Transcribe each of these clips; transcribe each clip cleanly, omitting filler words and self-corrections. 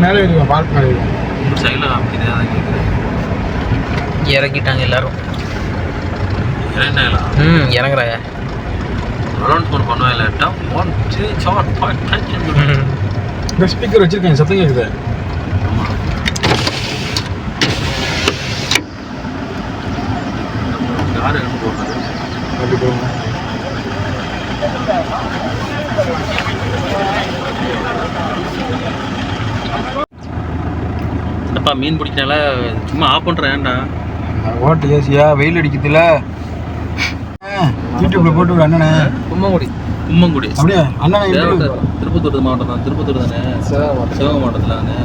மேலே ஏறிடுவோம், பார்க் மேலே ஏறிடுவோம். சைடில் காமிக்கிறேன், அதான் கேட்குறேன். இறங்கிட்டாங்க எல்லாரும். இறங்கிட்டாங்களா? இறங்குறாங்க. அனௌன்ஸ்மெண்ட் பண்ணுவாங்க. டாப் 1 3 4 5 இந்த ஸ்பீக்கர் வச்சிருக்கேன், சத்தம் கேட்குது. ஆமாம், யார் என்ன போடுறாரு அப்படி போகும். என்னப்பா மீன் பிடிக்கனால சும்மா ஆஃப் பண்ணுறேன்டா. ஓட்டு ஏசியா, வெயில் அடிக்குதுல. யூடியூப்ல போட்டு விடு அண்ணனே. கும்மங்குடி. அப்படியே அண்ணனை திருப்பத்தூர் மாவட்டம் தான். திருப்பத்தூர் தானே? சிவகங்கை மாவட்டத்தில் தானே?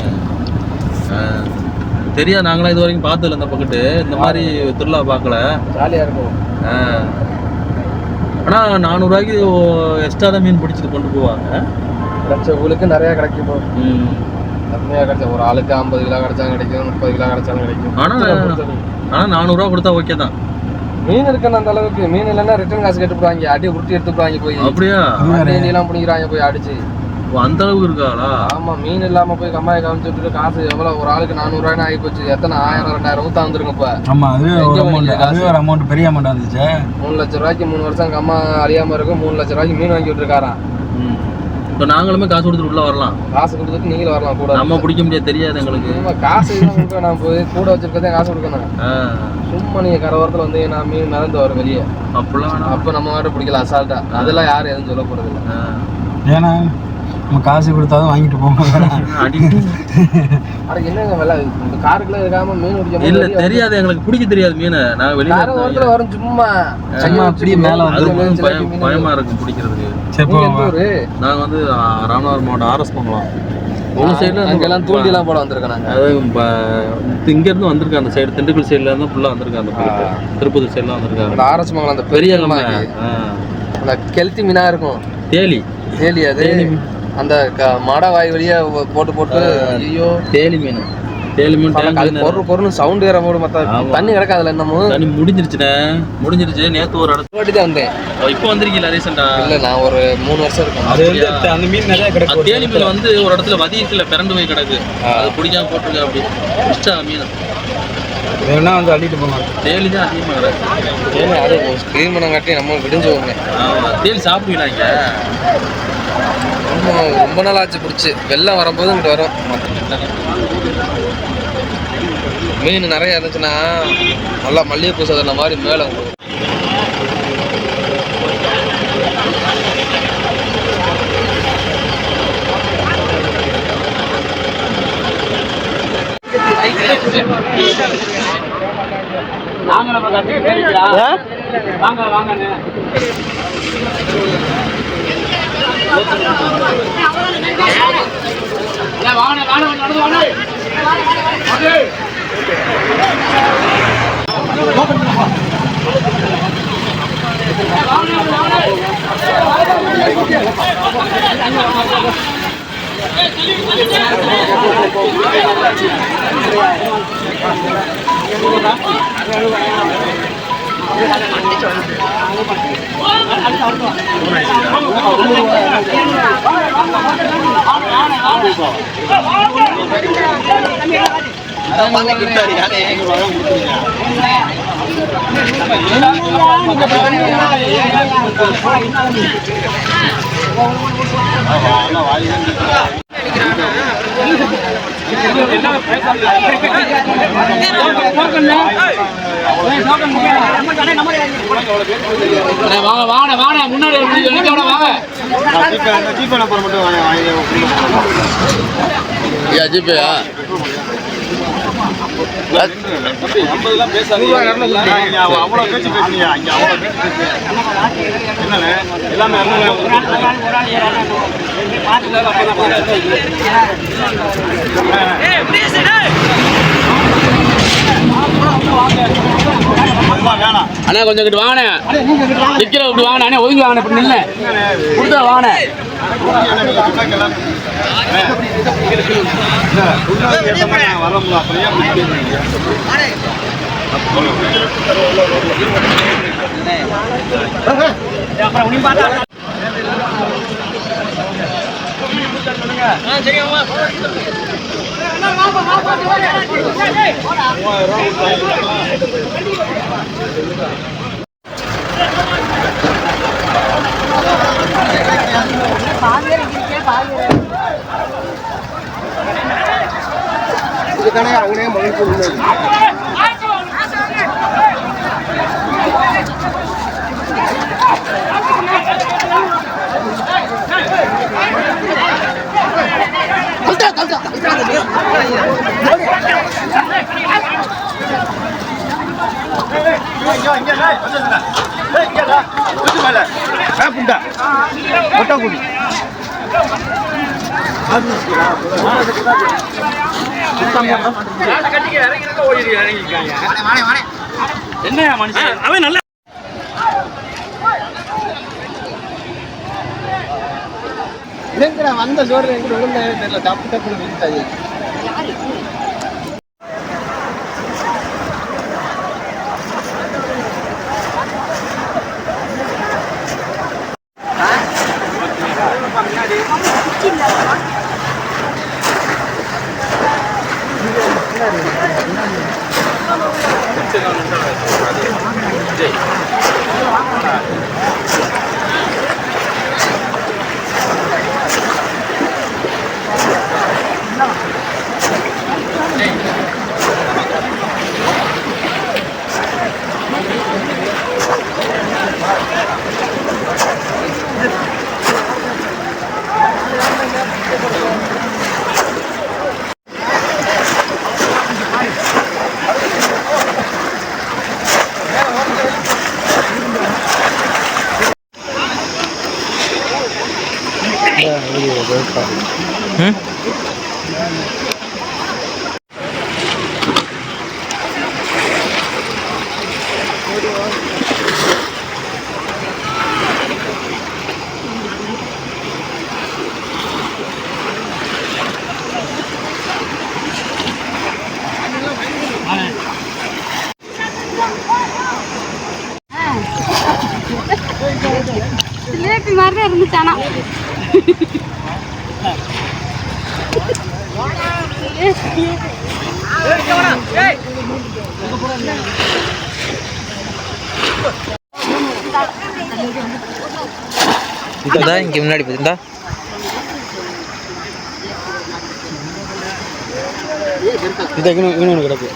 தெரியாது, நாங்களாம் இது வரைக்கும் பார்த்ததில்ல இந்த பக்கத்து. இந்த மாதிரி திருவிழா பார்க்கல. ஜாலியாக இருக்கும். ஆனால் 400 ரூபாய்க்கு எக்ஸ்ட்ரா தான் மீன் பிடிச்சிட்டு கொண்டு போவாங்க. உங்களுக்கு நிறையா கிடைக்கும். கம்மியாக கிடைச்சா ஒரு ஆளுக்கு 50 கிலோ கிடைச்சாலும் கிடைக்கும், 30 கிலோ கிடைச்சாலும் கிடைக்கும். ஆனால் 400 ரூபா கொடுத்தா ஓகே தான். மீன் இருக்குன்னு அந்த அளவுக்கு. மீன் இல்லைன்னா ரிட்டர்ன் காசு கேட்டுப்பாங்க, அடி உருட்டி எடுத்துப்பாங்க போய். அப்படியா? எல்லாம் பிடிக்கிறாங்க போய் அடிச்சு. அந்த அளவுக்கு இருக்காளா? ஆமா, மீன் இல்லாம போய் கம்மாயை காமிச்சுட்டு காசு எவ்வளவு ஒரு ஆளுக்கு 400 ரூபாய்னு ஆகி போச்சு. எத்தனை 1000 2000 ஊத்தா வந்துருங்க இப்ப. ஆமா, அது ஒரு அமௌண்ட், பெரிய அமௌண்ட் வந்துச்சு. 3 லட்சம் ரூபாய்க்கு 3 வருஷம் கம்மா அழியாம இருக்கும். 3 லட்சம் ரூபாய்க்கு மீன் வாங்கி விட்டுருக்காராம். இப்போ நாங்களுமே காசு கொடுத்துட்டு உள்ள வரலாம். காசு கொடுத்துட்டு நீங்களும் வரலாம் கூட. நம்ம பிடிக்க முடியாது, தெரியாது எங்களுக்கு. காசு நான் போய் கூட வச்சிருக்கதே காசு கொடுக்கணும். சும்மா நீங்க கரவரத்துல வந்து நான் மீன் நடந்து வரும் வெளியே அப்படிலாம். அப்ப நம்ம மட்டும் பிடிக்கலாம் அசால்ட்டா. அதெல்லாம் யாரும் எதுவும் சொல்ல போறது இல்லை. ஏன்னா நம்ம காசு கொடுத்தாலும் வாங்கிட்டு போவோம். என்னங்க வேலை இந்த காருக்குள்ள இருக்காம மீன் பிடிக்க இல்ல, தெரியாது எங்களுக்கு, பிடிக்க தெரியாது மீன். நான் வெளியே வரும் சும்மா அப்படியே மேல வந்து பயமா இருக்கும் பிடிக்கிறதுக்கு. நாங்க வந்து ராமநாதபுரம் மாவட்டம் ஆர்எஸ் பண்ணலாம். ஒரு சைடுல அங்கெல்லாம் தூண்டி எல்லாம் போட வந்திருக்கேன் நாங்க. அது இங்க இருந்து வந்திருக்கேன், அந்த சைடு திண்டுக்கல் சைடுல இருந்து ஃபுல்லா வந்திருக்கேன். அந்த திருப்பத்தூர் சைடுலாம் வந்திருக்காங்க. அந்த ஆர்எஸ் மங்கலம் அந்த பெரிய அந்த கெளுத்தி மீனா இருக்கும். தேலி அது அந்த மாடா வாய் வழியா போட்டு ஐயோ தேலி மீன் பொருள் சவுண்ட் வேற போடு. மத்த தண்ணி கிடக்காதுல என்னமோ. தண்ணி முடிஞ்சிருச்சு. நேத்து ஒரு இடத்துல தான் வந்தேன். இப்போ வந்திருக்கீங்களா ரீசெண்டா? இல்ல, நான் ஒரு 3 வருஷம் இருக்கும். அந்த மீன் நிறைய கிடக்கு. தேலி மீன் வந்து ஒரு இடத்துல வதியத்துல பிறண்டு போய் கிடக்கு. அது பிடிக்காம போட்டுருக்க. அப்படி பிடிச்சா மீன் வேணா வந்து அள்ளிட்டு போனாங்க. தேலி தான் அதிகமாக கிடக்கு. தேலி அது கிளீன் பண்ண காட்டி நம்ம விடிஞ்சோங்க. தேலி சாப்பிடுவீங்களா? இங்க ரொம்ப நாள் ஆச்சு பிடிச்சி. வெள்ளம் வரும்போது இங்கிட்டு வரும். மீன் நிறைய இருந்துச்சுன்னா நல்லா மல்லிகைப்பூ சதன மாதிரி மேலே வாங்க முன்னாடி ஜிபேயா? அவ்வளோ பேச்சு பேசுறீங்க. இங்க அவ்வளோ பேச்சு பேசுறீங்க. என்னண்ணே எல்லாமே அண்ணா கொஞ்சம் கிட்ட வாங்க. நிக்கிற இப்படி வாங்க. அண்ணா ஒதுங்கி வாங்க. இப்படி நில்ல கொடுத்தா வாங்க. வரோம். இதுதானே அங்கனே மொழி போடுது. என்னையா மனுஷன் அவன் நல்ல வந்த சோறு எங்க தெரியல தப்பு தப்பு விழுந்தாது. லேட்டு மாதிரி தான் இருந்துச்சு. ஆனா இதுதான் இங்க முன்னாடி பார்த்தீங்களா இன்னொன்று கிடக்கு.